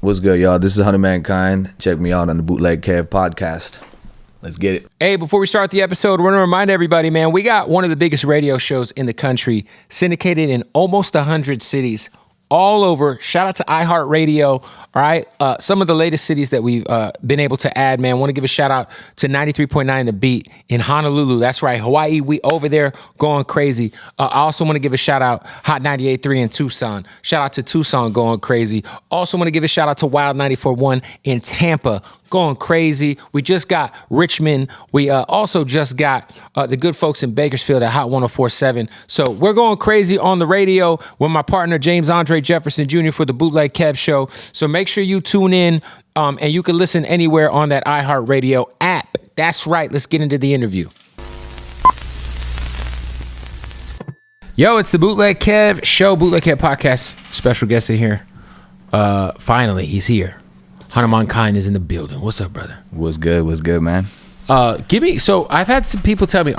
What's good, y'all? This is Hanumankind. Check me out on the Bootleg podcast. Let's get it. Hey, before we start the episode, I want to remind everybody, man, we got one of the biggest radio shows in the country, syndicated in almost 100 cities, all over. Shout out to iHeartRadio. All right. Some of the latest cities that we've been able to add, man. Want to give a shout out to 93.9 The Beat in Honolulu. That's right. Hawaii. We over there going crazy. I also want to give a shout out Hot 98.3 in Tucson. Shout out to Tucson going crazy. Also want to give a shout out to Wild 94.1 in Tampa. Going crazy. We just got Richmond. We also just got the good folks in Bakersfield at Hot 104.7. So we're going crazy on the radio with my partner James Andre Jefferson Jr. for the Bootleg Kev Show. So make sure you tune in and you can listen anywhere on that iHeartRadio app. That's right. Let's get into the interview. Yo, it's the Bootleg Kev Show, Bootleg Kev Podcast. Special guest in here. Finally, he's here. Hanumankind is in the building. What's up, brother? What's good, man? So I've had some people tell me,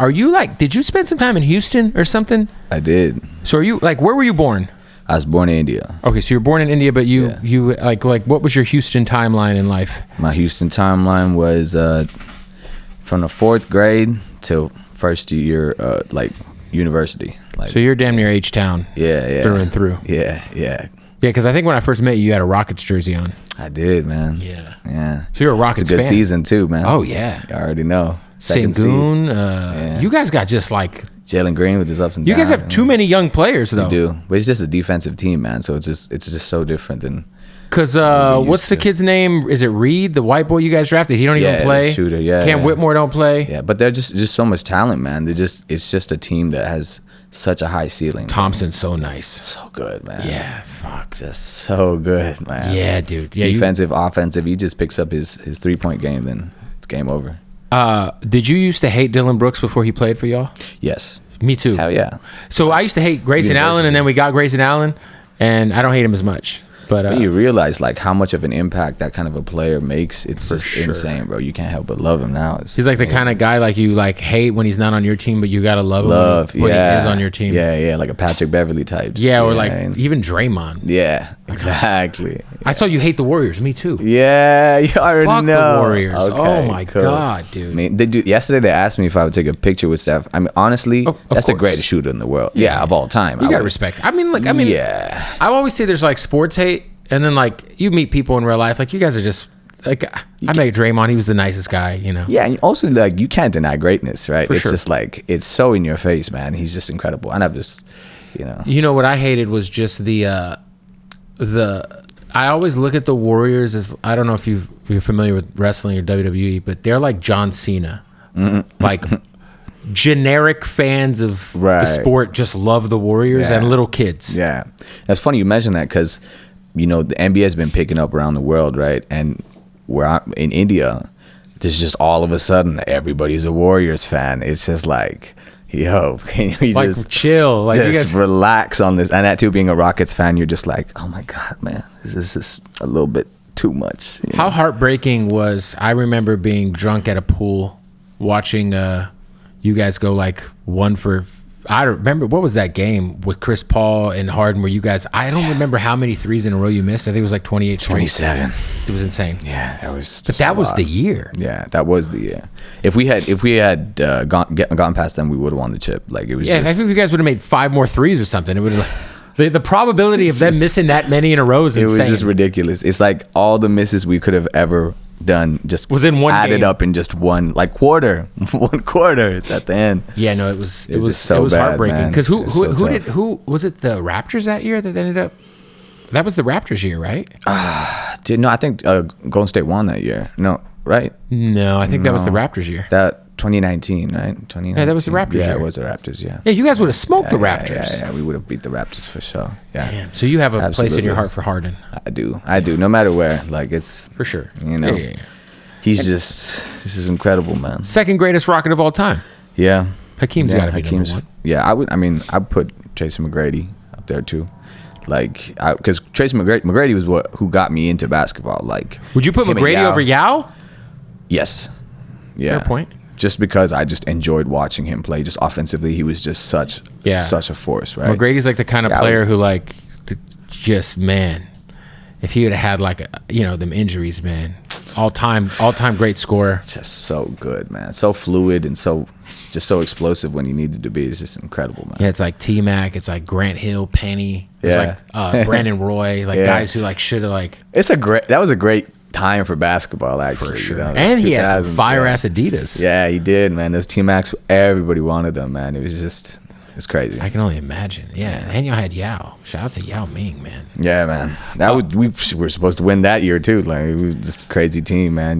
did you spend some time in Houston or something? I did. So are you, where were you born? I was born in India. Okay, so you're born in India, but you what was your Houston timeline in life? My Houston timeline was from the 4th grade till first year, university. So you're damn near H-Town. Yeah. Through and through. Yeah. Yeah, because I think when I first met you, you had a Rockets jersey on. I did, man. Yeah. So you're a Rockets fan. It's a good season too, man. Oh yeah. I already know. Sengun. You guys got just Jalen Green with his ups and downs. You guys have too many young players though. We do, but it's just a defensive team, man. So it's just so different than. Because what's the kid's name? Is it Reed, the white boy you guys drafted? He don't even play. The shooter. Yeah. Cam Whitmore don't play. Yeah, but they're just so much talent, man. It's just a team that has such a high ceiling. Thompson's so nice. So good, man. Yeah, fuck. Just so good, man. Yeah, dude. Yeah, defensive, offensive. He just picks up his 3-point game, then it's game over. Did you used to hate Dylan Brooks before he played for y'all? Yes. Me too. Hell yeah. So I used to hate Grayson Allen, and then we got Grayson Allen, and I don't hate him as much. But you realize how much of an impact that kind of a player makes. It's just insane, bro. You can't help but love him now. He's like the kind of guy you hate when he's not on your team, but you gotta love him when he is on your team. Yeah, like a Patrick Beverly type. Yeah, or even Draymond. Yeah, exactly. Yeah. I saw you hate the Warriors. Me too. Yeah, you already Fuck know. the Warriors. Okay, oh my god, dude. I mean, yesterday they asked me if I would take a picture with Steph. I mean, honestly, that's the greatest shooter in the world. Yeah, of all time. You gotta respect. I mean, yeah. I always say there's sports hate. And then you meet people in real life, you guys are just I met Draymond, he was the nicest guy, you know. Yeah, and also you can't deny greatness, right? For it's sure. just it's so in your face, man. He's just incredible. And I've just what I hated was just the I always look at the Warriors as, I don't know if you're familiar with wrestling or WWE, but they're like John Cena. Mm-hmm. Generic fans of the sport just love the Warriors and little kids. Yeah. That's funny you mentioned that because the NBA has been picking up around the world, right? And where I'm in India, there's just all of a sudden everybody's a Warriors fan. It's just yo, can you just chill, just you guys relax on this? And that too, being a Rockets fan, you're just oh my god, man, this is just a little bit too much. How heartbreaking was? I remember being drunk at a pool, watching you guys go 1 for. I don't remember, what was that game with Chris Paul and Harden where you guys, I don't remember how many threes in a row you missed. I think it was 28 27. It was insane. Yeah, that was but that was the year. Yeah, that was the year. If we had gone past them, we would have won the chip. It was I think if you guys would have made 5 more threes or something, it would have the probability of them missing that many in a row is insane. It was just ridiculous. It's all the misses we could have ever done just was in one added game. Up in just one quarter. One quarter. It's at the end. Yeah, no, it was heartbreaking because who was it? The Raptors that year that ended up. That was the Raptors year, right? No, I think Golden State won that year. No, right? No, I think that was the Raptors year. That 2019, right? 2019. Yeah, that was the Raptors year. Yeah, it was the Raptors. Yeah. Yeah, you guys would have smoked the Raptors. Yeah, we would have beat the Raptors for sure. Yeah. Damn. So you have a place in your heart for Harden. I do. No matter where, it's for sure. Yeah. He's this is incredible, man. Second greatest Rocket of all time. Yeah. Hakeem's got to be number one. Yeah, I'd put Tracy McGrady up there too. Because Tracy McGrady was who got me into basketball. Would you put McGrady over Yao? Yes. Yeah. Fair point. Just because I just enjoyed watching him play. Just offensively, he was just such a force, right? McGrady's the kind of player who just, man. if he would have had like them injuries, man. All time great scorer. Just so good, man. So fluid and so explosive when he needed to be. It's just incredible, man. Yeah, it's like T-Mac, it's like Grant Hill, Penny, it's like Brandon Roy, like guys who like should have like. That was a great time for basketball, actually. For sure. And he had some fire ass Adidas. Yeah, he did, man. Those T-Macs, everybody wanted them, man. It's crazy. I can only imagine. Yeah, and you had Yao. Shout out to Yao Ming, man. Yeah, man. We were supposed to win that year too. Like, we were just a crazy team, man.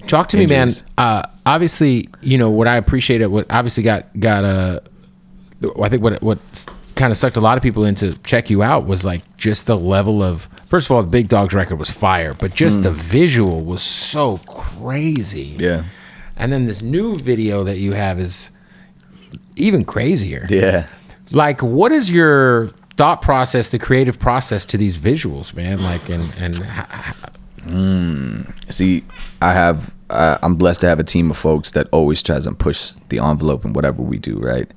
Talk to injuries. me, man. Obviously, what I appreciated, what obviously I think what kind of sucked a lot of people in to check you out was like just the level of. First of all, the Big Dawgs record was fire, but just the visual was so crazy. Yeah. And then this new video that you have is even crazier. Yeah. Like, what is your thought process, the creative process to these visuals, man? Like, See, I'm blessed to have a team of folks that always tries to push the envelope in whatever we do, right?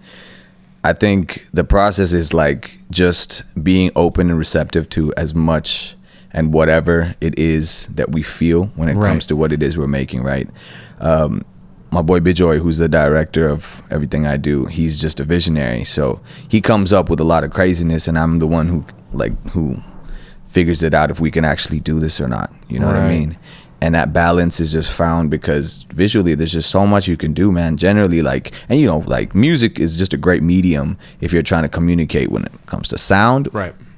I think the process is like just being open and receptive to as much and whatever it is that we feel when it comes to what it is we're making, right? My boy Bijoy, who's the director of everything I do, he's just a visionary. So he comes up with a lot of craziness, and I'm the one who figures it out if we can actually do this or not. You know what I mean? And that balance is just found because visually there's just so much you can do, man. Generally, music is just a great medium if you're trying to communicate when it comes to sound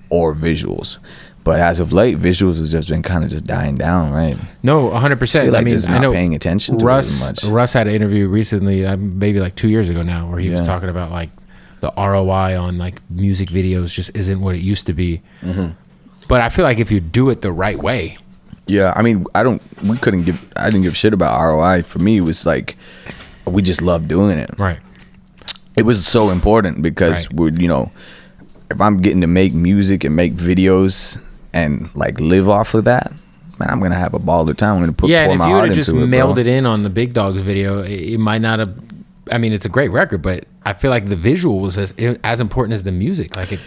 or visuals. But as of late, visuals has just been kind of just dying down, right? No, 100%. I mean, just not paying attention to it as much. Russ had an interview recently, maybe like 2 years ago now, where he was talking about like the ROI on like music videos just isn't what it used to be. Mm-hmm. But I feel like if you do it the right way. Yeah, I mean, I didn't give a shit about ROI. For me, it was like, we just loved doing it. Right. It was so important because if I'm getting to make music and make videos and like live off of that, man, I'm gonna have a ball of time. I'm gonna pour my heart into it. Yeah, and if you would have just mailed it in on the Big Dawgs video, it might not have. I mean, it's a great record, but I feel like the visual was as important as the music. Like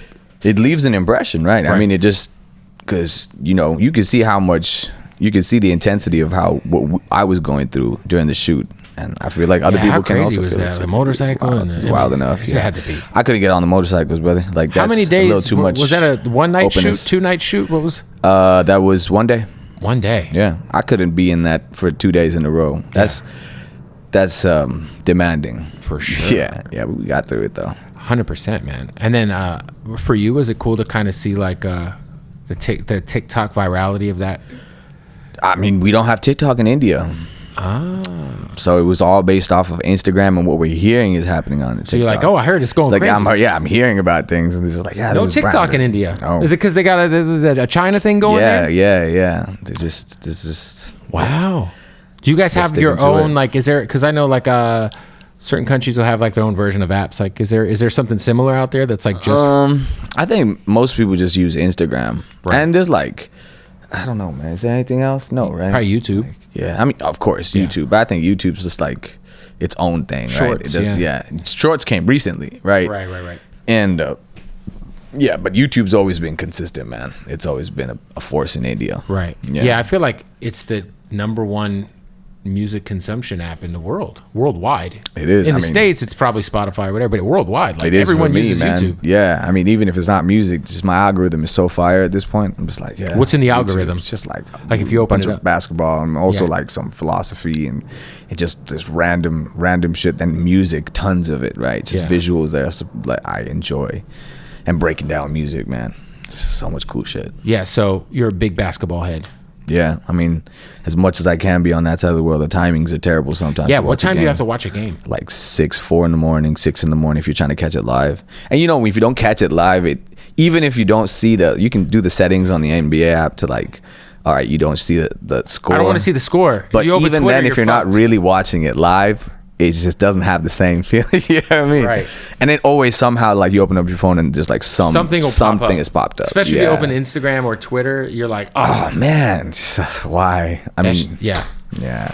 it leaves an impression, right? I mean, it just. Because you can see the intensity of what I was going through during the shoot, and I feel like other people can also feel it. The motorcycle wild enough. Yeah, had to be. I couldn't get on the motorcycles, brother. Like that's how many days? A little too much. Was that a one night shoot, 2 night shoot? What was? That was 1 day. 1 day. Yeah, I couldn't be in that for 2 days in a row. That's demanding for sure. Yeah, we got through it though. 100%, man. And then for you, was it cool to kind of see like the TikTok virality of that? I mean, we don't have TikTok in India. So it was all based off of Instagram, and what we're hearing is happening on it. So you're like, oh, I heard it's going like, crazy. I'm hearing about things, and they're just like, no TikTok in India. No. Is it because they got a China thing going there? Yeah. This just wow. Do you guys have your own like? Is there? Because I know like certain countries will have like their own version of apps. Like, is there something similar out there that's like just? I think most people just use Instagram, and there's like, I don't know, man. Is there anything else? No, right? Probably YouTube. Like, yeah, I mean, of course, YouTube. But I think YouTube's just like its own thing, Shorts, right? Shorts came recently, right? Right. And but YouTube's always been consistent, man. It's always been a force in India. Right. Yeah, I feel like it's the number one music consumption app in the worldwide. It is. In the States, it's probably Spotify or whatever, but worldwide, like it is everyone for me, uses man. YouTube. Yeah, I mean, even if it's not music, just my algorithm is so fire at this point. I'm just like, yeah. What's in the YouTube. algorithm? It's just like if you open a bunch it of up. basketball and also like some philosophy and it just this random shit. Then music, tons of it, right? Just visuals that I enjoy, and breaking down music, man. Just so much cool shit. Yeah, so you're a big basketball head. Yeah, I mean, as much as I can be on that side of the world, the timings are terrible sometimes. Yeah, what time do you have to watch a game? Like 4 in the morning, 6 in the morning if you're trying to catch it live. And if you don't catch it live, even if you don't see you can do the settings on the NBA app to like, all right, you don't see the score. I don't want to see the score. But even then, if you're not really watching it live, it just doesn't have the same feeling. You know what I mean? Right. And then always somehow like you open up your phone and just like something has popped up. Especially if you open Instagram or Twitter, you're like, oh man, why? I mean, yeah.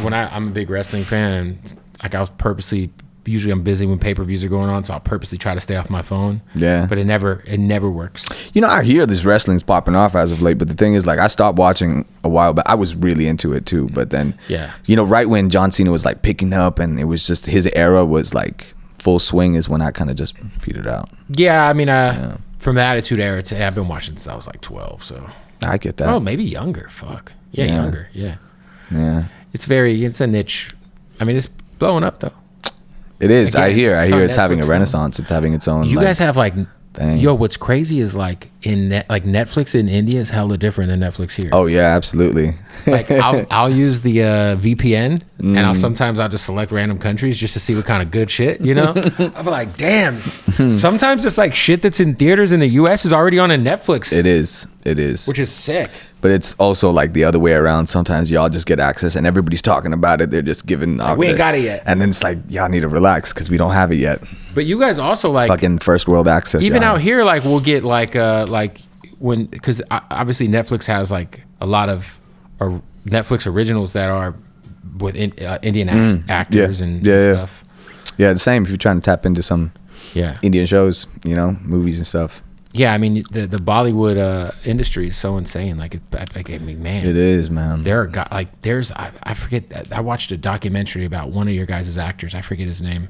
When I'm a big wrestling fan, and like I was purposely, usually I'm busy when pay-per-views are going on, so I'll purposely try to stay off my phone. Yeah. But it never works. You know, I hear this wrestling's popping off as of late, but the thing is, like, I stopped watching a while back. I was really into it too, but then, you know, right when John Cena was like picking up and it was just his era was like full swing is when I kind of just petered out. Yeah, I mean, from the Attitude Era to I've been watching since I was like 12, so I get that. Oh, maybe younger. Fuck. Yeah, younger. Yeah. Yeah. It's a niche. I mean, it's blowing up though. It is. Again, I hear it's having a Netflix renaissance. It's having its own. You guys have like thing. Yo, what's crazy is like Netflix in India is hella different than Netflix here. Oh yeah, absolutely. Like I'll use the VPN and I'll just select random countries just to see what kind of good shit, you know? I'll be like, damn. Sometimes it's like shit that's in theaters in the US is already on a Netflix. It is. Which is sick. But it's also like the other way around. Sometimes y'all just get access and everybody's talking about it. They're just giving like, we ain't got it yet. And then it's like, y'all need to relax because we don't have it yet. But you guys also like fucking first world access. Even out here, like we'll get like when, because obviously Netflix has like a lot of Netflix originals that are with Indian actors and stuff. Yeah, the same if you're trying to tap into some Indian shows, you know, movies and stuff. Yeah, I mean the Bollywood industry is so insane. Like, I mean, man, it is, man. There are I forget. I watched a documentary about one of your guys' actors. I forget his name,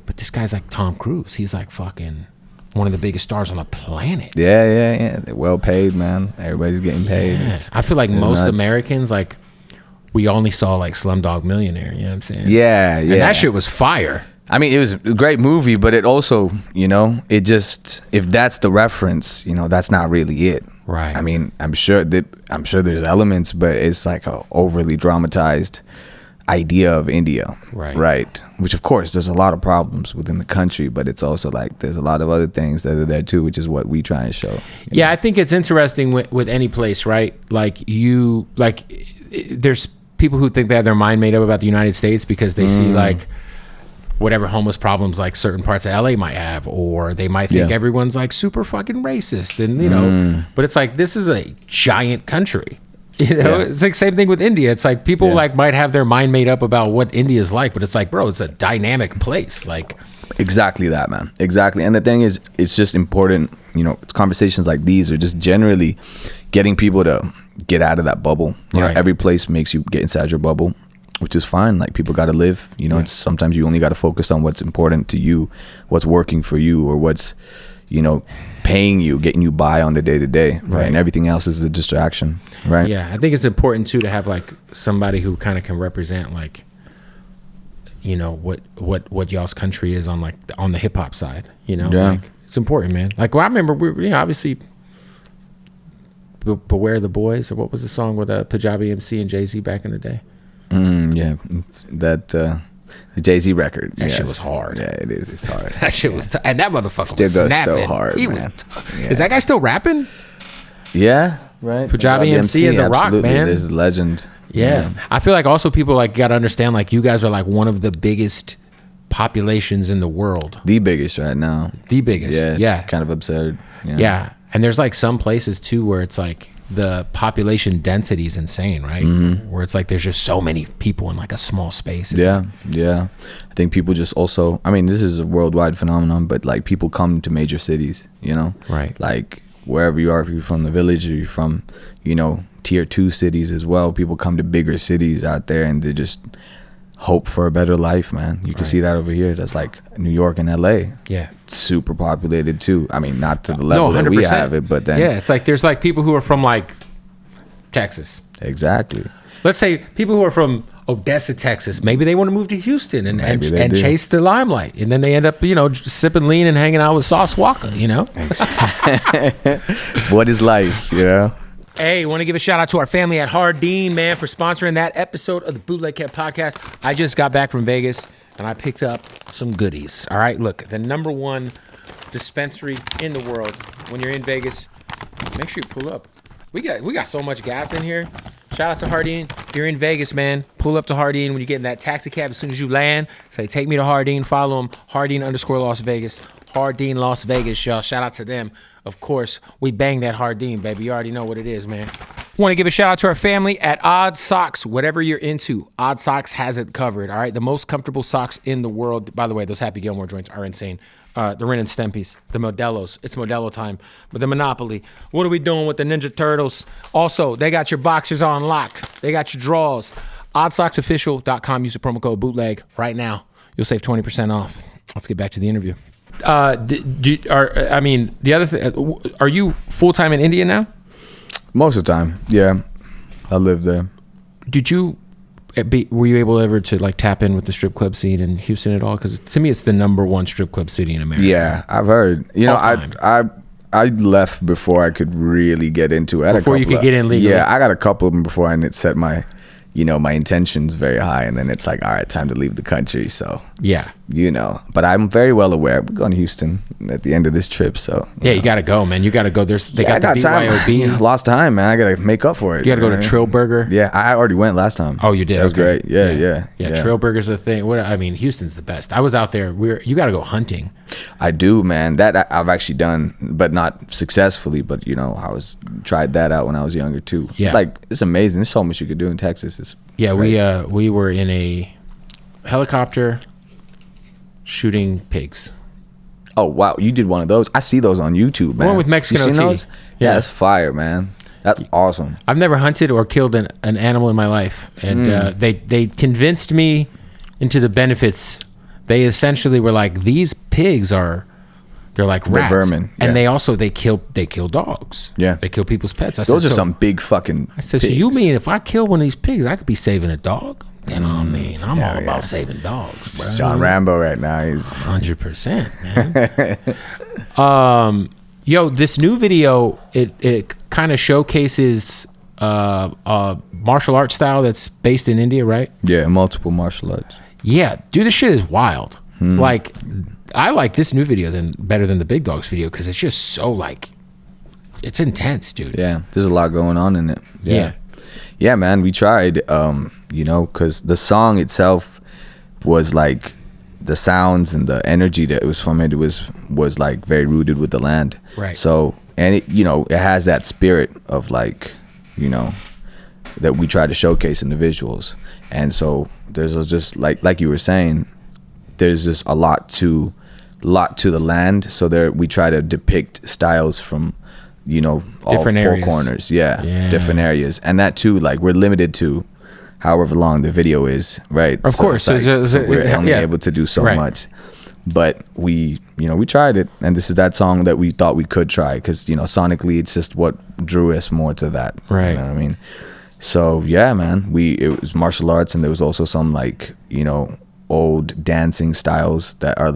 but this guy's like Tom Cruise. He's like fucking one of the biggest stars on the planet. Yeah. They're well paid, man. Everybody's getting paid. Yeah. I feel like most Americans, like, we only saw like Slumdog Millionaire. You know what I'm saying? Yeah. And that shit was fire. I mean, it was a great movie, but it also, you know, it just, if that's the reference, you know, that's not really it. Right. I mean, I'm sure there's elements, but it's like a overly dramatized idea of India. Right. Which, of course, there's a lot of problems within the country, but it's also like there's a lot of other things that are there too, which is what we try and show. Yeah, I think it's interesting with any place, right? Like there's people who think they have their mind made up about the United States because they see like whatever homeless problems like certain parts of LA might have, or they might think everyone's like super fucking racist, and you know, but it's like, this is a giant country, you know. It's like same thing with India. It's like people like might have their mind made up about what India is like, but it's like, bro, it's a dynamic place. Like, exactly that, man. Exactly. And the thing is, it's just important, you know, conversations like these are just generally getting people to get out of that bubble. You know, every place makes you get inside your bubble, which is fine. Like, people got to live, you know. It's sometimes you only got to focus on what's important to you, what's working for you, or what's, you know, paying you, getting you by on the day to day, right? And everything else is a distraction, right? Yeah, I think it's important too to have like somebody who kind of can represent, like, you know, what y'all's country is on, like, on the hip hop side, you know. Like, it's important, man. Like, well, I remember we obviously Beware the Boys, or what was the song with Punjabi MC and Jay-Z back in the day? It's that the Jay-Z record. That shit was hard. Yeah, it is. It's hard. That shit was and that motherfucker still was goes snapping. so hard. He man. was. Is that guy still rapping? Yeah, right. Punjabi MC and The Rock, man. There's a legend. Yeah. I feel like also people like got to understand, like, you guys are like one of the biggest populations in the world. The biggest right now. The biggest. Yeah. Kind of absurd. Yeah. And there's like some places too where it's like the population density is insane, right? Where it's like there's just so many people in like a small space. It's I think people just also, I mean, this is a worldwide phenomenon, but like people come to major cities, you know? Right. Like wherever you are, if you're from the village or you're from, you know, tier 2 cities as well, people come to bigger cities out there and they just hope for a better life, man. You can see that over here. That's like New York and LA. Yeah. Super populated too. I mean, not to the level that we have it, but then it's like there's like people who are from like Texas. Exactly. Let's say people who are from Odessa, Texas, maybe they want to move to Houston and chase the limelight, and then they end up, you know, sipping lean and hanging out with Sauce Walker, you know. What is life, you know? Hey, want to give a shout out to our family at Hardin, man, for sponsoring that episode of the Bootleg podcast. I just got back from Vegas and I picked up some goodies. All right, look, the number one dispensary in the world. When you're in Vegas, make sure you pull up. We got so much gas in here. Shout out to Hardin. If you're in Vegas, man, pull up to Hardin when you get in that taxi cab. As soon as you land, say, take me to Hardin. Follow them, Hardin_Las Vegas. Hardin Las Vegas, y'all. Shout out to them. Of course, we bang that Hardin, baby. You already know what it is, man. Want to give a shout out to our family at Odd Socks. Whatever you're into, Odd Socks has it covered. All right, the most comfortable socks in the world. By the way, those Happy Gilmore joints are insane. The Ren and Stimpy's, the Modelos. It's Modelo time. But the Monopoly. What are we doing with the Ninja Turtles? Also, they got your boxers on lock. They got your drawers. OddSocksOfficial.com. Use the promo code Bootleg right now. You'll save 20% off. Let's get back to the interview. The other thing, are you full time in India now? Most of the time, yeah. I live there. Were you able ever to like tap in with the strip club scene in Houston at all? Because to me, it's the #1 strip club city in America. Yeah, I've heard. You know, I left before I could really get into it. Before you could get in legally. Yeah, I got a couple of them before I set my intentions very high, and then it's like, all right, time to leave the country. So yeah, but I'm very well aware. We're going to Houston at the end of this trip, so yeah, you got to go, man. You got to go. They got the BYOB. Time. Lost time, man. I got to make up for it. You got to go to Trill Burger. Yeah, I already went last time. Oh, you did? That was great. Yeah. Trill Burger's the thing. Houston's the best. I was out there. You got to go hunting. I do, man. That I've actually done, but not successfully. But tried that out when I was younger too. Yeah. It's amazing. There's so much you could do in Texas. We were in a helicopter shooting pigs. Oh wow, you did one of those. I see those on YouTube, man. One with Mexican OT. Those? Yeah, that's fire, man. That's awesome. I've never hunted or killed an animal in my life, and they convinced me into the benefits. They essentially were like, these pigs they're like rats, vermin, and they kill dogs. Yeah, they kill people's pets. Those are some big fucking. I said, pigs. So you mean if I kill one of these pigs, I could be saving a dog? And I'm all about saving dogs, bro. John Rambo right now. He's 100%, man. This new video, it kind of showcases martial arts style that's based in India, right? Yeah, multiple martial arts. Yeah, dude, this shit is wild. Like, I like this new video better than the Big Dogs video because it's just so it's intense, dude. Yeah, there's a lot going on in it. Yeah, man, we tried, because the song itself was like the sounds and the energy that it was from it was like very rooted with the land. Right. So, and it has that spirit of that we try to showcase in the visuals. And so there's just like you were saying, there's just a lot to the land. So we try to depict styles from all different four areas. Corners, different areas, and that too, we're limited to however long the video is, right? Of course, so we're only able to do so much, but we tried it, and this is that song that we thought we could try because sonically it's just what drew us more to that, right? You know what I mean? So yeah, man, it was martial arts, and there was also some old dancing styles that are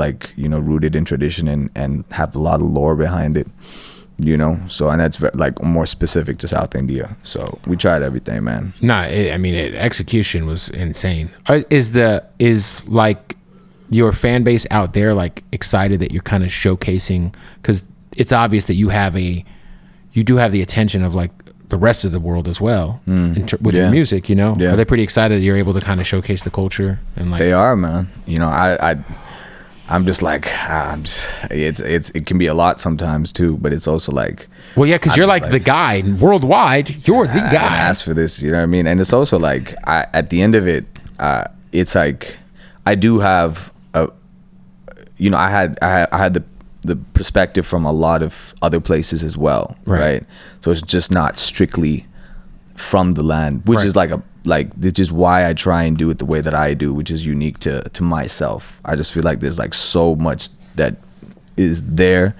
rooted in tradition and have a lot of lore behind it. So, and that's more specific to South India. So we tried everything, man. Execution was insane. Is your fan base out there excited that you're kind of showcasing? Because it's obvious that you do have the attention of the rest of the world as well with your music. Yeah. Are they pretty excited that you're able to kind of showcase the culture and They are, man. I'm just it can be a lot sometimes too, but it's also because you're the guy worldwide. You're the guy. I asked for this, you know what I mean? And it's also at the end of it, it's I do have I had the perspective from a lot of other places as well, right? So it's just not strictly from the land, which is which is why I try and do it the way that I do, which is unique to myself. I just feel like there's so much that is there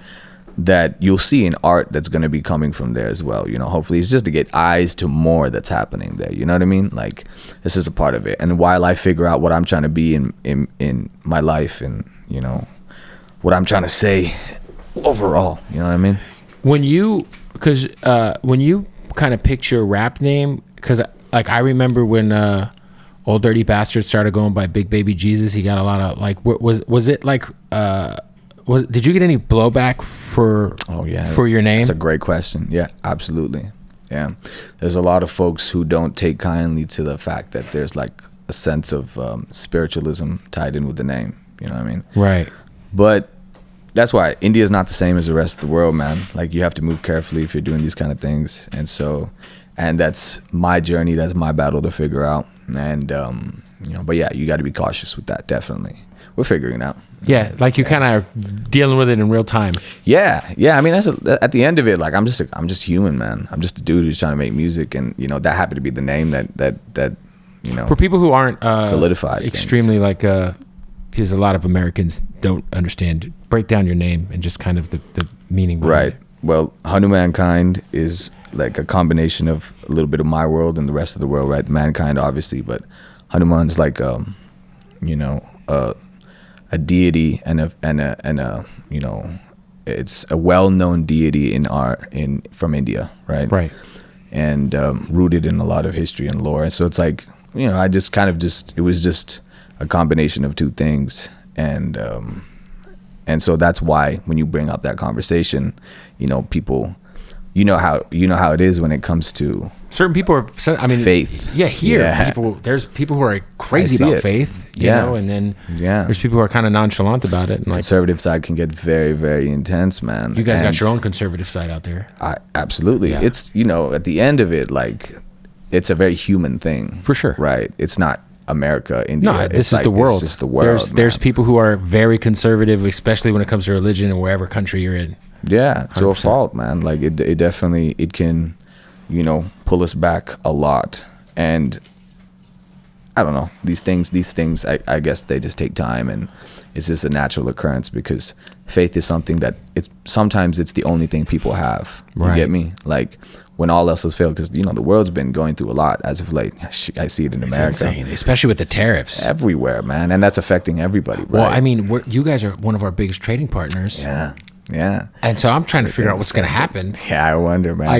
that you'll see in art that's going to be coming from there as well. Hopefully it's just to get eyes to more that's happening there. You know what I mean? This is a part of it. And while I figure out what I'm trying to be in my life and, what I'm trying to say overall, you know what I mean? When you kind of picked your rap name, because I remember when Old Dirty Bastard started going by Big Baby Jesus, he got a lot of did you get any blowback for your name? That's a great question. Yeah, absolutely. Yeah, there's a lot of folks who don't take kindly to the fact that there's a sense of spiritualism tied in with the name. You know what I mean? Right. But that's why India is not the same as the rest of the world, man. You have to move carefully if you're doing these kind of things. And so and that's my journey. That's my battle to figure out. And but yeah, you got to be cautious with that. Definitely, we're figuring it out. Yeah, like you kind of are dealing with it in real time. Yeah. I mean, at the end of it, like I'm just human, man. I'm just a dude who's trying to make music, and that happened to be the name that For people who aren't solidified extremely things. Because a lot of Americans don't understand. Break down your name and just kind of the meaning behind right. it. Well, Hanumankind is like a combination of a little bit of my world and the rest of the world, right? Mankind, obviously, but Hanuman's like a deity and a it's a well-known deity from India, right? Right. And rooted in a lot of history and lore. So it's like, I just kind of it was just a combination of two things, and so that's why when you bring up that conversation, people, how it is when it comes to certain people are, faith. Yeah, there's people who are crazy about faith, you know, and then there's people who are kind of nonchalant about it. And like, conservative side can get very, very intense, man. You guys got your own conservative side out there. Absolutely. Yeah. It's, at the end of it, like, it's a very human thing. For sure. Right. It's not America, India. No, this is the world. It's just the world. There's people who are very conservative, especially when it comes to religion or wherever country you're in. Yeah, to a fault, man. Like it definitely, it can, pull us back a lot. And I don't know, these things, I guess they just take time, and it's just a natural occurrence because faith is something that sometimes it's the only thing people have. You Right. get me? Like when all else has failed, because the world's been going through a lot as of late. I see it in America, insane, especially with the tariffs everywhere, man, and that's affecting everybody. Right? Well, I mean, you guys are one of our biggest trading partners. Yeah. And so I'm trying to figure out what's going to happen. Yeah, I wonder, man.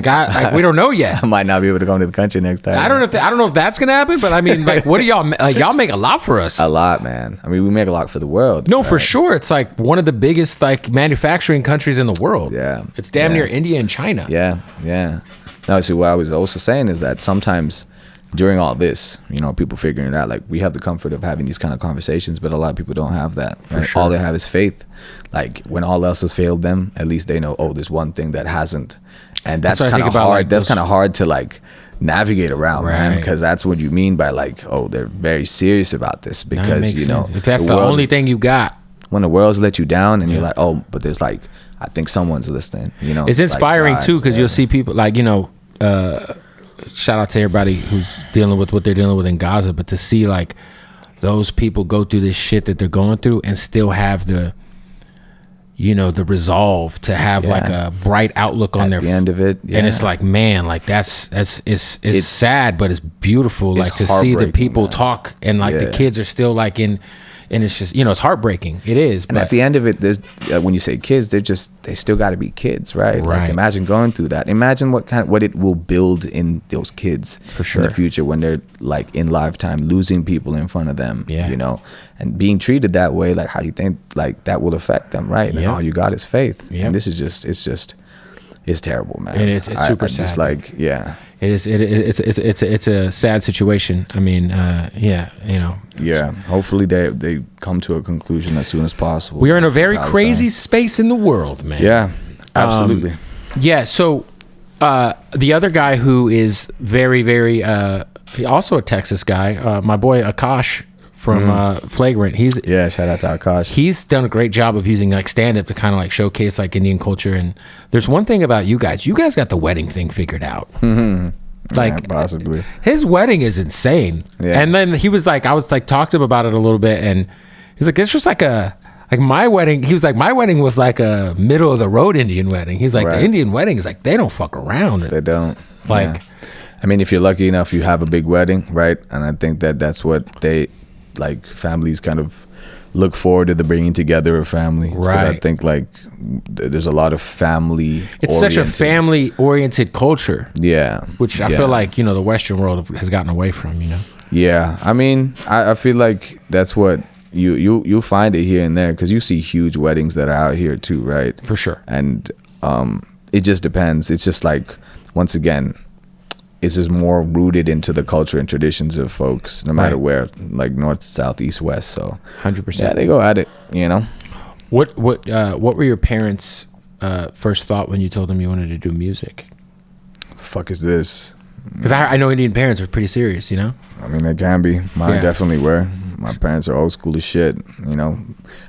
We don't know yet. I might not be able to come to the country next time. I don't know if that's going to happen, but I mean, like, what do y'all make a lot for us? A lot, man. I mean, we make a lot for the world. No, right? For sure. It's like one of the biggest like manufacturing countries in the world. Yeah. It's damn near India and China. Yeah. No, see, what I was also saying is that sometimes during all this, people figuring it out, like we have the comfort of having these kind of conversations, but a lot of people don't have that. Right? For sure. All they have is faith. Like when all else has failed them, at least they know, there's one thing that hasn't. And that's kind of hard. Like that's kind of hard to like navigate around, right, man, because that's what you mean by like, they're very serious about this because, if that's the only thing you got. When the world's let you down and you're like, but there's like, I think someone's listening, It's inspiring too, because you'll see people like, shout out to everybody who's dealing with what they're dealing with in Gaza, but to see like those people go through this shit that they're going through and still have the resolve to have like a bright outlook on at the end of it. Yeah. And it's like, man, like it's sad, but it's beautiful. Like to see the people talk and like the kids are still like and it's just, it's heartbreaking. It is. And at the end of it, there's when you say kids, they still got to be kids, right? Like imagine going through that. Imagine what it will build in those kids for sure in the future when they're like in lifetime losing people in front of them, and being treated that way. Like, how do you think like that will affect them, right? And all you got is faith. And this is it's terrible, man. And it's super sad. Just like, it is. It's a sad situation. I mean, hopefully they come to a conclusion as soon as possible. We are in a very crazy space in the world, man. Yeah, absolutely. So the other guy who is very, very also a Texas guy, my boy Akash from Flagrant. Shout out to Akash. He's done a great job of using like stand-up to kind of like showcase like Indian culture. And there's one thing about you guys got the wedding thing figured out. Like possibly his wedding is insane. And then he was like, I was like talked to him about it a little bit, and he's like, it's just like my wedding. He was like, my wedding was like a middle of the road Indian wedding. He's like, the Indian wedding is like, they don't fuck around. They don't. Like, I mean, if you're lucky enough, you have a big wedding, right? And I think that's what like families kind of look forward to, the bringing together of families. Right. I think like there's a lot of family. It's such a family oriented culture. Yeah. Which I feel like, the Western world has gotten away from, Yeah. I mean, I feel like that's what you'll find it here and there, because you see huge weddings that are out here too, right? For sure. And it just depends. It's just like, once again, it's just more rooted into the culture and traditions of folks, no matter where, like north, south, east, west. So 100%. Yeah, they go at it, What were your parents' first thought when you told them you wanted to do music? What the fuck is this? Because I know Indian parents are pretty serious, you know? I mean, they can be. Mine definitely were. My parents are old school as shit. You know,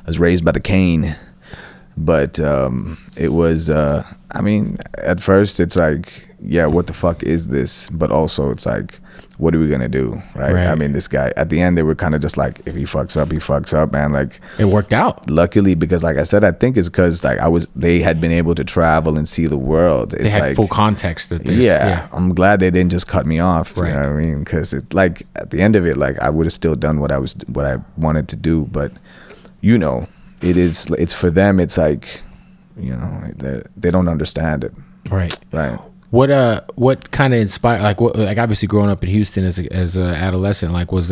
I was raised by the cane. But it was, I mean, at first it's like, yeah, what the fuck is this? But also it's like, what are we gonna do, right? I mean, this guy, at the end, they were kind of just like, if he fucks up, he fucks up, man. Like, it worked out. Luckily, because like I said, I think it's because like they had been able to travel and see the world. It's they had like full context of this. Yeah, I'm glad they didn't just cut me off. Right. You know what I mean? Because it, like, at the end of it, like, I would have still done what I wanted to do. But, you know, it's for them, it's like, you know, they don't understand it. Right. What kind of inspired, like obviously growing up in Houston as an adolescent, like was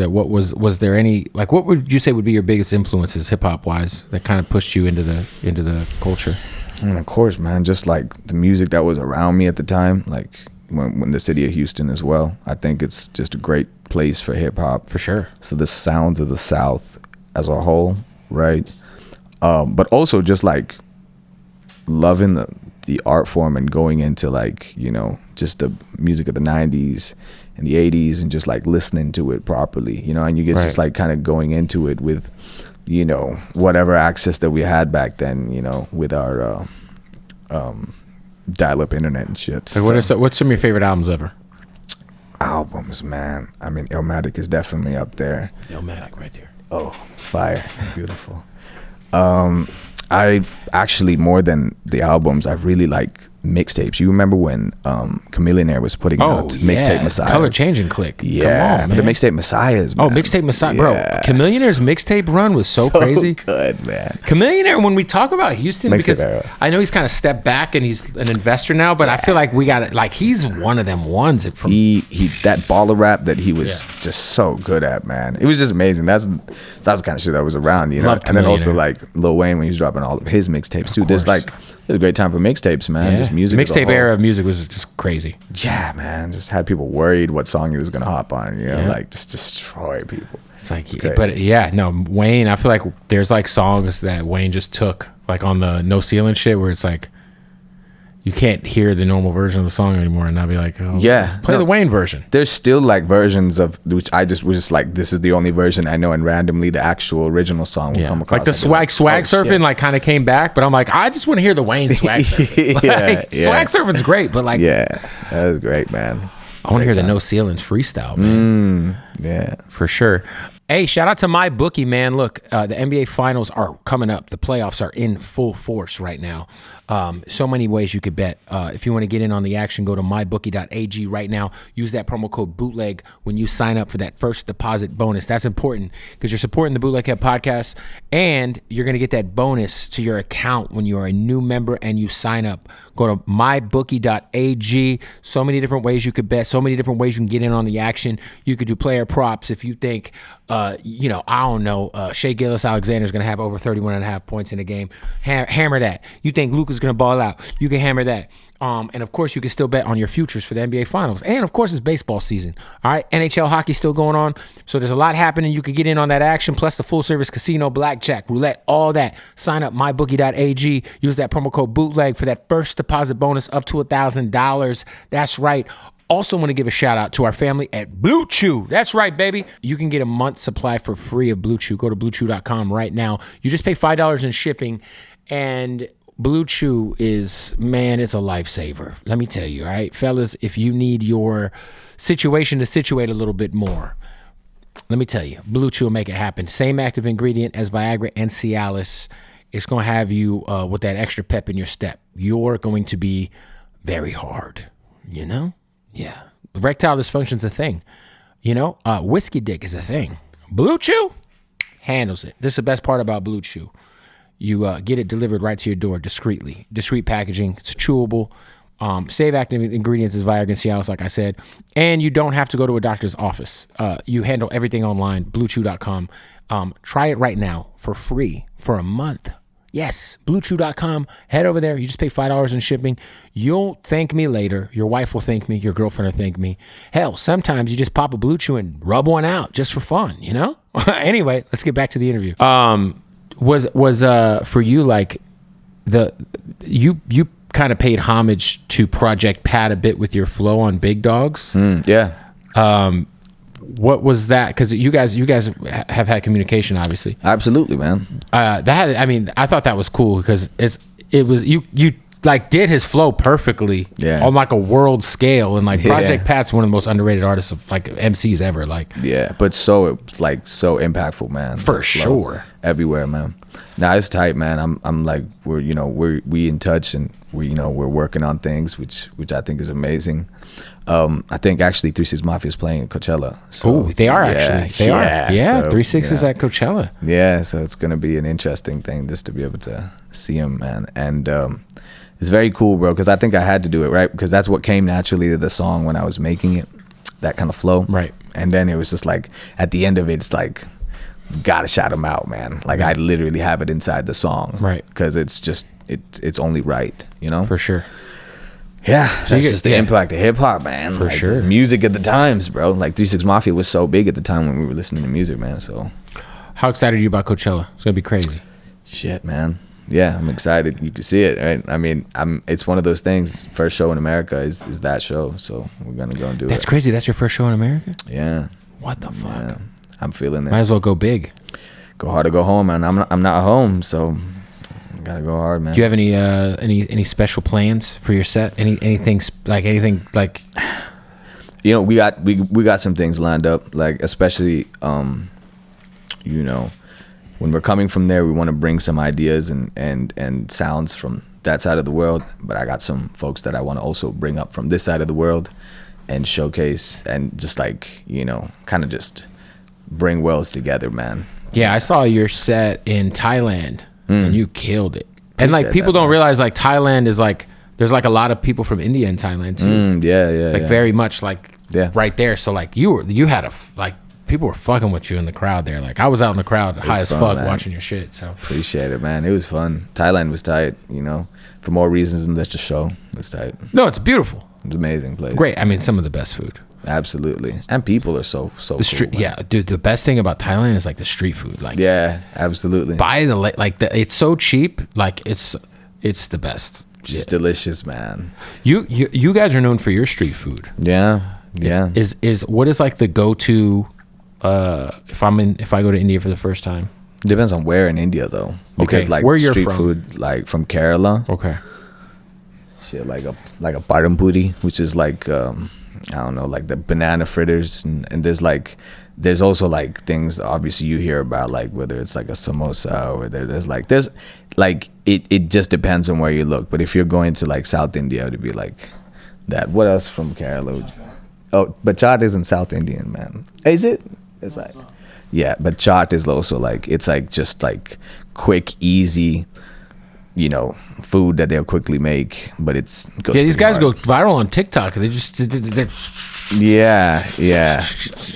there any, like, what would you say would be your biggest influences hip hop wise that kind of pushed you into the culture? And of course, man, just like the music that was around me at the time, like when the city of Houston as well. I think it's just a great place for hip hop. For sure. So the sounds of the South as a whole, right? But also just like loving the art form and going into like, you know, just the music of the 90s and the 80s and just like listening to it properly, you know, and you get just like kind of going into it with, you know, whatever access that we had back then, you know, with our dial-up internet and shit. Like what's some of your favorite albums ever? Albums, man. I mean, Illmatic is definitely up there. Illmatic right there. Oh, fire. Beautiful. I actually, more than the albums, I really like mixtapes. You remember when Chameleonaire was putting out Mixtape Messiah? Color Changing Click. Yeah, come on, man. The Mixtape Messiahs, man. Oh, Mixtape Messiah. Bro, Chameleonaire's mixtape run was so crazy. Good, man. Chameleonaire, when we talk about Houston, Mixtape because era. I know he's kind of stepped back and he's an investor now, but I feel like we got it. Like, he's one of them ones. He that baller rap that he was just so good at, man. It was just amazing. That was the kind of shit that was around, you know. And then also like Lil Wayne when he was dropping all of his mixtapes too. There's like, it was a great time for mixtapes, man. Just music. Mixtape era of music was just crazy. Yeah, man. Just had people worried what song he was gonna hop on, you know, like just destroy people. It's like, but Wayne, I feel like there's like songs that Wayne just took, like on the No Ceiling shit, where it's like you can't hear the normal version of the song anymore, and I'll be like, play the Wayne version. There's still like versions of which I just was just like, this is the only version I know, and randomly the actual original song will come across. Like the swag surfing, like kind of came back, but I'm like, I just want to hear the Wayne swag surfing. Swag surfing's great, but like, that was great, man. I want to hear the No Ceilings freestyle, man. Yeah, for sure. Hey, shout out to MyBookie, man. Look, the NBA Finals are coming up. The playoffs are in full force right now. So many ways you could bet. If you want to get in on the action, go to mybookie.ag right now. Use that promo code BOOTLEG when you sign up for that first deposit bonus. That's important because you're supporting the Bootleg Head podcast, and you're going to get that bonus to your account when you are a new member and you sign up. Go to mybookie.ag. So many different ways you could bet. So many different ways you can get in on the action. You could do player props if you think, you know, I don't know, Shea Gilgeous-Alexander is going to have over 31.5 points in a game. Hammer that. You think Luka's going to ball out. You can hammer that. And of course, you can still bet on your futures for the NBA Finals. And of course, it's baseball season. All right. NHL hockey still going on. So there's a lot happening. You could get in on that action, plus the full service casino, blackjack, roulette, all that. Sign up mybookie.ag. Use that promo code BOOTLEG for that first deposit bonus up to $1,000. That's right. Also want to give a shout out to our family at Blue Chew. That's right, baby. You can get a month's supply for free of Blue Chew. Go to bluechew.com right now. You just pay $5 in shipping, and Blue Chew is, man, it's a lifesaver. Let me tell you, all right? Fellas, if you need your situation to situate a little bit more, let me tell you, Blue Chew will make it happen. Same active ingredient as Viagra and Cialis. It's going to have you with that extra pep in your step. You're going to be very hard, you know? Yeah. Erectile dysfunction's a thing. You know, whiskey dick is a thing. Blue Chew handles it. This is the best part about Blue Chew. You get it delivered right to your door discreetly. Discreet packaging. It's chewable. Save active ingredients is Viagra and Cialis, like I said. And you don't have to go to a doctor's office. You handle everything online, bluechew.com. Try it right now for free for a month. Yes, bluechew.com. Head over there. You just pay $5 in shipping. You'll thank me later. Your wife will thank me. Your girlfriend will thank me. Hell, sometimes you just pop a Blue Chew and rub one out just for fun, you know? Anyway, let's get back to the interview. Was for you like you kind of paid homage to Project Pat a bit with your flow on Big Dawgs. Yeah. What was that? Because you guys have had communication, obviously. Absolutely, man. I thought that was cool because it was you like did his flow perfectly on like a world scale, and like Project Pat's one of the most underrated artists of like MCs ever. Like but so impactful, man. For sure. Everywhere, man. Nah, it's tight, man. I'm like we in touch, and we're working on things which I think is amazing. I think actually 3 6 Mafia is playing at Coachella. So they are actually. They are. Yeah, so, 3 6 is at Coachella. Yeah, so it's gonna be an interesting thing just to be able to see him, man. And it's very cool, bro, because I think I had to do it, right? Because that's what came naturally to the song when I was making it, that kind of flow. Right. And then it was just like, at the end of it, it's like, gotta shout him out, man. Like, I literally have it inside the song. Right. Because it's just, it's only right, For sure. Yeah, that's just the impact of hip-hop, man. For sure. Music at the times, bro. Like, 3 6 Mafia was so big at the time when we were listening to music, man, so. How excited are you about Coachella? It's gonna be crazy. Shit, man. Yeah, I'm excited. You can see it, right? I mean, it's one of those things. First show in America is that show, so we're gonna go and do it. That's crazy. That's your first show in America? Yeah. What the fuck? Yeah. I'm feeling it. Might as well go big. Go hard or go home, man. I'm not home, so I gotta go hard, man. Do you have any special plans for your set? Anything like? We got some things lined up, like especially when we're coming from there, we want to bring some ideas and sounds from that side of the world. But I got some folks that I want to also bring up from this side of the world and showcase and just like, kind of just bring worlds together, man. Yeah, I saw your set in Thailand and you killed it. And like people that, don't man. realize like Thailand is like, there's like a lot of people from India in Thailand too. Very much like right there. So like you had people were fucking with you in the crowd there. Like I was out in the crowd high as fuck, man, watching your shit. So appreciate it, man. It was fun. Thailand was tight, for more reasons than just a show. It was tight. No, it's beautiful. It's an amazing place. Great. I mean, some of the best food. Absolutely. And people are so the street, cool, dude. The best thing about Thailand is like the street food. Like absolutely. It's so cheap. Like it's the best. Just delicious, man. You guys are known for your street food. Yeah. Is what is like the go-to if I go to India for the first time? Depends on where in India though. Because like where you're street from. food, like from Kerala. Okay. Shit, like a parampuri, which is like I don't know, like the banana fritters, and there's also like things obviously you hear about, like whether it's like a samosa or there's like it just depends on where you look. But if you're going to like South India, it'd be like that. What else from Kerala? Oh, but chaat isn't South Indian, man. Is it? It's like, yeah, but chaat is also like, it's like just like quick, easy, food that they'll quickly make, but it's these guys go viral on TikTok. They're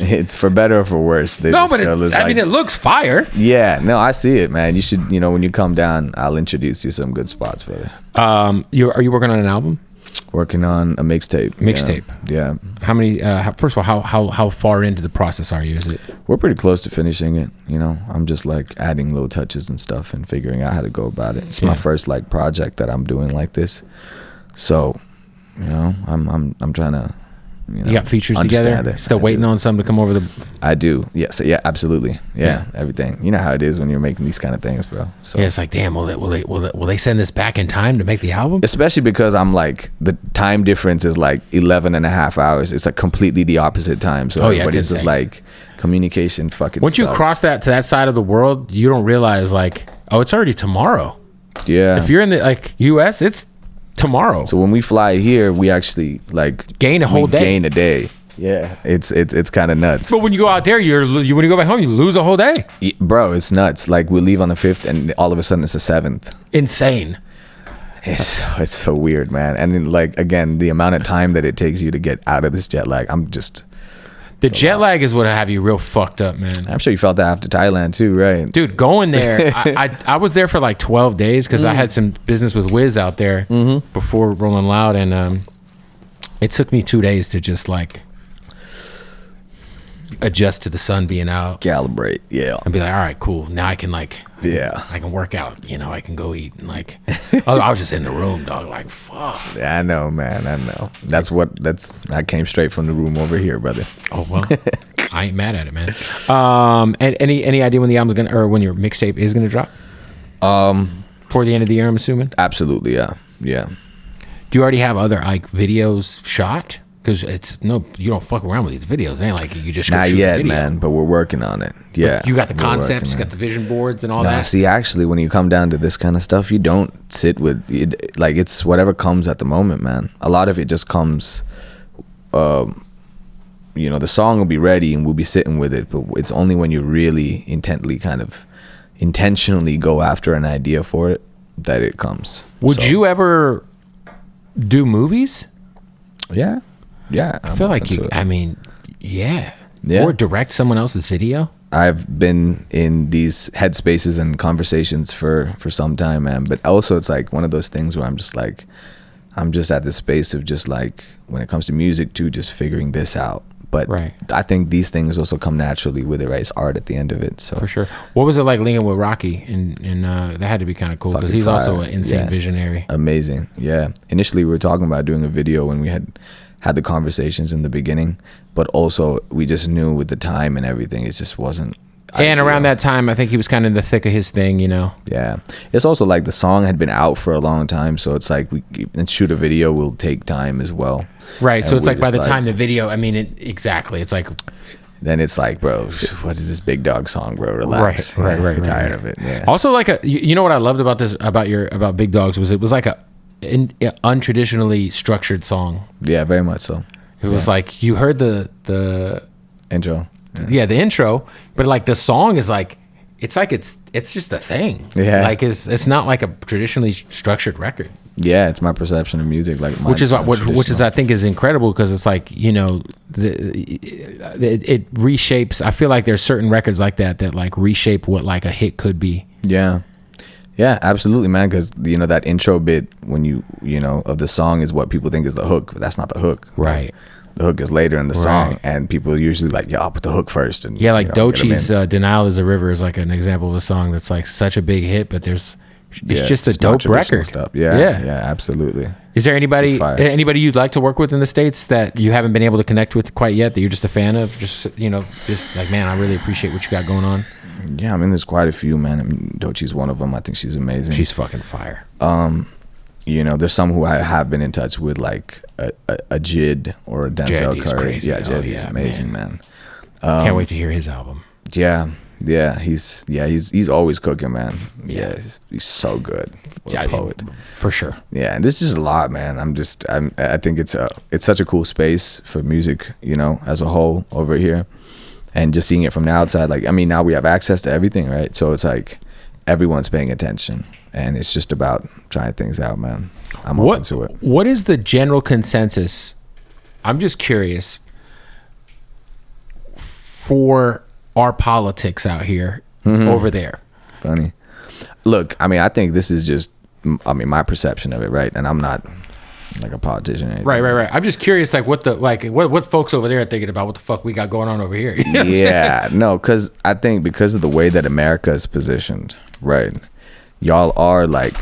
it's for better or for worse. It looks fire. Yeah, no, I see it, man. You should, when you come down, I'll introduce you some good spots, brother. Are you working on an album? Working on a mixtape. Yeah. How many? First of all, how far into the process are you? Is it? We're pretty close to finishing it. I'm just like adding little touches and stuff and figuring out how to go about it. It's my first like project that I'm doing like this, so I'm trying to. You got features together? Still waiting on some to come over the... I do. Yes. Yeah, absolutely. Yeah, everything. You know how it is when you're making these kind of things, bro. So it's like, damn, will they send this back in time to make the album? Especially because I'm like, the time difference is like 11 and a half hours. It's like completely the opposite time. So everybody's just like, communication fucking Once sucks. You cross that to that side of the world, you don't realize like, oh, it's already tomorrow. Yeah. If you're in the like US, it's tomorrow. So when we fly here, we actually like gain a whole day. Gain a day. Yeah, it's kind of nuts. But when you go out there, when you go back home, you lose a whole day. Bro, it's nuts. Like we leave on the 5th, and all of a sudden it's the 7th. Insane. It's so weird, man. And then, like again, the amount of time that it takes you to get out of this jet lag, the jet lag is what have you real fucked up, man. I'm sure you felt that after Thailand too, right? Dude, going there, I was there for like 12 days because I had some business with Wiz out there before Rolling Loud, and it took me 2 days to just like adjust to the sun being out. Calibrate, yeah. And be like, all right, cool. Now I can like, I can work out. You know, I can go eat. And like, I was just in the room, dog. Like, fuck. Yeah, I know, man. I know. I came straight from the room over here, brother. Oh well, I ain't mad at it, man. And any idea when the album's gonna, or when your mixtape is gonna drop? For the end of the year, I'm assuming. Absolutely, yeah. Do you already have other like videos shot? Because you don't fuck around with these videos. It ain't like you just go not shoot yet, a video. man. But we're working on it. Yeah, you got the concepts, you got the vision boards, and all no, that. See, actually, when you come down to this kind of stuff, you don't sit with it, like it's whatever comes at the moment, man. A lot of it just comes. The song will be ready and we'll be sitting with it, but it's only when you really intentionally go after an idea for it that it comes. Would you ever do movies? Yeah. I feel like you. I mean, yeah. Or direct someone else's video. I've been in these headspaces and conversations for some time, man. But also, it's like one of those things where I'm just at this space of just like, when it comes to music too, just figuring this out. But I think these things also come naturally with it, right? It's art at the end of it. So for sure. What was it like linking with Rocky? And that had to be kind of cool because he's also an insane visionary. Amazing. Yeah. Initially, we were talking about doing a video when we had the conversations in the beginning, but also we just knew with the time and everything, it just wasn't. And around that time, I think he was kind of in the thick of his thing, you know? Yeah. It's also like the song had been out for a long time, so it's like and shoot a video will take time as well. Right. And so it's like by the time the video, I mean, exactly. It's like. Then it's like, bro, what is this Big Dog song, bro? Relax. Right. I'm tired of it. Yeah. Also, like, you know what I loved about this, about Big Dogs was it was like an untraditionally structured song. Yeah, very much so. It was like, you heard the intro. Yeah, the intro, but like the song is like, it's just a thing. Yeah, like it's not like a traditionally structured record. Yeah, it's my perception of music, like which is I think is incredible because it's like, you know, it reshapes. I feel like there's certain records like that like reshape what like a hit could be. Yeah, absolutely, man. Because you know that intro bit when you know of the song is what people think is the hook, but that's not the hook. Right. The hook is later in the song, and people are usually like, "Yo, I'll put the hook first." And like Doechie's "Denial Is a River" is like an example of a song that's like such a big hit, but it's just a dope record. Stuff. Yeah, absolutely. Is there anybody you'd like to work with in the States that you haven't been able to connect with quite yet that you're just a fan of? Just like, man, I really appreciate what you got going on. Yeah, I mean, there's quite a few, man. I mean, Doechie's one of them. I think she's amazing. She's fucking fire. There's some who I have been in touch with, like a Jid or a Denzel Curry. Yeah, Jid is amazing, man. Can't wait to hear his album. Yeah, he's always cooking, man. Yeah, he's so good. What a poet, for sure. Yeah, and this is just a lot, man. I think it's such a cool space for music, as a whole over here, and just seeing it from the outside. Like, I mean, now we have access to everything, right? So it's like everyone's paying attention, and it's just about trying things out, man. I'm open to it. What is the general consensus? I'm just curious for our politics out here, over there. Funny. Look, I mean, I think this is just, my perception of it, right? And I'm not like a politician or anything. Right. I'm just curious, like, what folks over there are thinking about what the fuck we got going on over here. You know no, because I think because of the way that America is positioned, right? Y'all are like,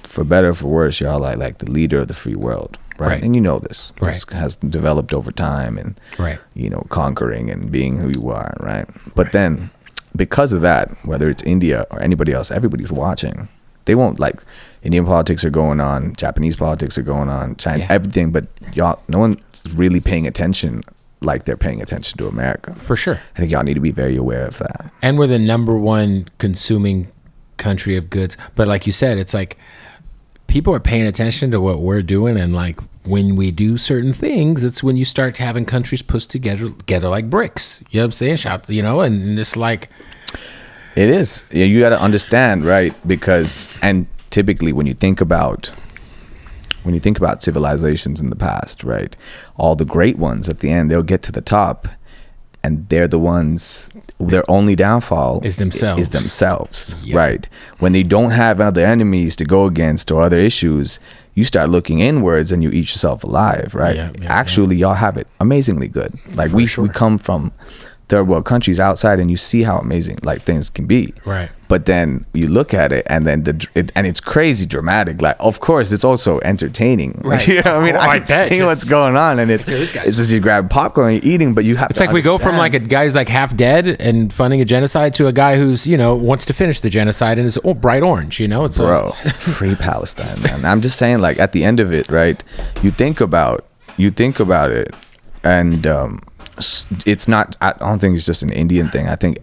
for better or for worse, y'all are like the leader of the free world, right? And you know this. This has developed over time, and conquering and being who you are, right? But then, because of that, whether it's India or anybody else, everybody's watching. They won't, like, Indian politics are going on, Japanese politics are going on, China, everything, but y'all, no one's really paying attention like they're paying attention to America. For sure. I think y'all need to be very aware of that. And we're the number one consuming country of goods. But like you said, it's like people are paying attention to what we're doing, and like when we do certain things, it's when you start having countries pushed together like bricks. You know what I'm saying? And it's like... It is. Yeah, you got to understand, right? Because, and typically when you think about civilizations in the past, right? All the great ones at the end, they'll get to the top, and they're the ones, their only downfall is themselves. Right? When they don't have other enemies to go against or other issues, you start looking inwards and you eat yourself alive, right? Actually, y'all have it amazingly good. Like we come from third world countries outside, and you see how amazing like things can be. Right. But then you look at it, and then and it's crazy dramatic. Like, of course, it's also entertaining. Right. You know what I mean? I'm seeing what's going on, and it's just you grab popcorn, you're eating, but you have. It's like we go from like a guy who's like half dead and funding a genocide to a guy who's wants to finish the genocide and is bright orange. It's free Palestine, man. I'm just saying, like at the end of it, right? You think about it, and it's not. I don't think it's just an Indian thing. I think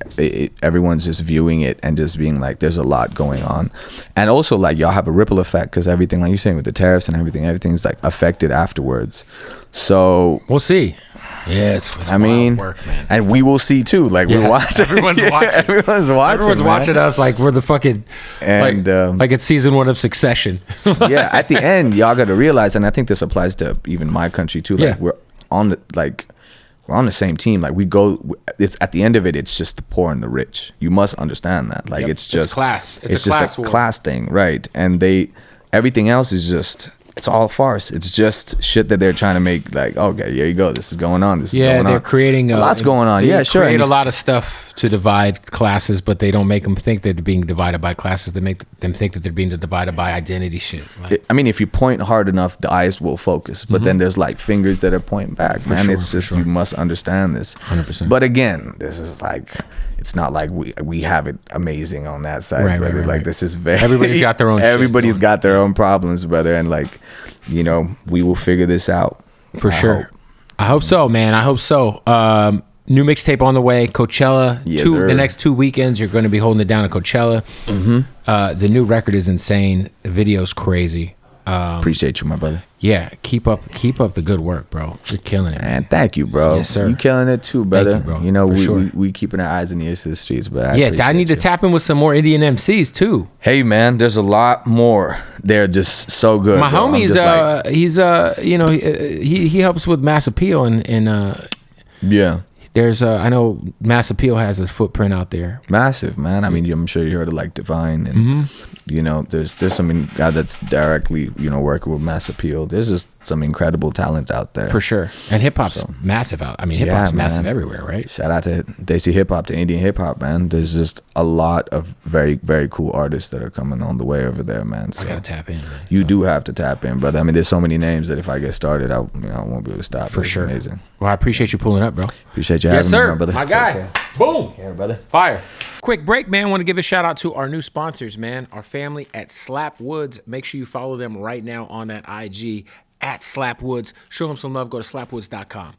everyone's just viewing it and just being like, there's a lot going on, and also like y'all have a ripple effect because everything, like you're saying, with the tariffs and everything's like affected afterwards. So we'll see. Yeah, it's I mean, work, man. And we will see too. Like we watch. Everyone's watching. Everyone's watching us like we're the fucking and like it's season 1 of Succession. Yeah, at the end, y'all got to realize, and I think this applies to even my country too. Like we're on the same team. Like it's at the end of it, it's just the poor and the rich. You must understand that. Like it's just class. It's just a class thing, right? And everything else is just, it's all farce. It's just shit that they're trying to make like, okay, here you go. This is going on. This is going on. They're creating a lot's going on. Yeah, sure. Create a lot of stuff to divide classes, but they don't make them think they're being divided by classes. They make them think that they're being divided by identity shit. Like, I mean, if you point hard enough, the eyes will focus. But then there's like fingers that are pointing back, man. It's just you must understand this. 100%. But again, this is like, it's not like we have it amazing on that side, brother. Like this is very. Everybody's got their own. Everybody's got their own problems, brother, and like, we will figure this out for sure. I hope so, man. I hope so. New mixtape on the way. Coachella. The next 2 weekends, you're going to be holding it down at Coachella. The new record is insane. The video's crazy. Appreciate you, my brother. Yeah, keep up the good work, bro. You're killing it, man. Thank you, bro. Yes, sir. You killing it too, brother. Thank you, bro. We keeping our eyes and ears to the streets, but I need to tap in with some more Indian MCs too. Hey, man, there's a lot more. They're just so good. My homie's he helps with Mass Appeal and yeah. There's I know Mass Appeal has his footprint out there. Massive, man. I mean, I'm sure you heard of like Divine and there's some guy that's directly working with Mass Appeal. There's just some incredible talent out there for sure. And hip hop's massive out. I mean, hip hop's massive everywhere, right? Shout out to Desi Hip Hop, to Indian hip hop, man. There's just a lot of very, very cool artists that are coming on the way over there, man. So I gotta tap in, man. You do have to tap in, brother. I mean, there's so many names that if I get started, I won't be able to stop. For sure. Amazing. Well, I appreciate you pulling up, bro. Appreciate you having me, my brother. My guy. Boom. Yeah, brother. Fire. Quick break, man. Want to give a shout out to our new sponsors, man. Our family at Slap Woods. Make sure you follow them right now on that IG at Slap Woods. Show them some love. Go to slapwoods.com.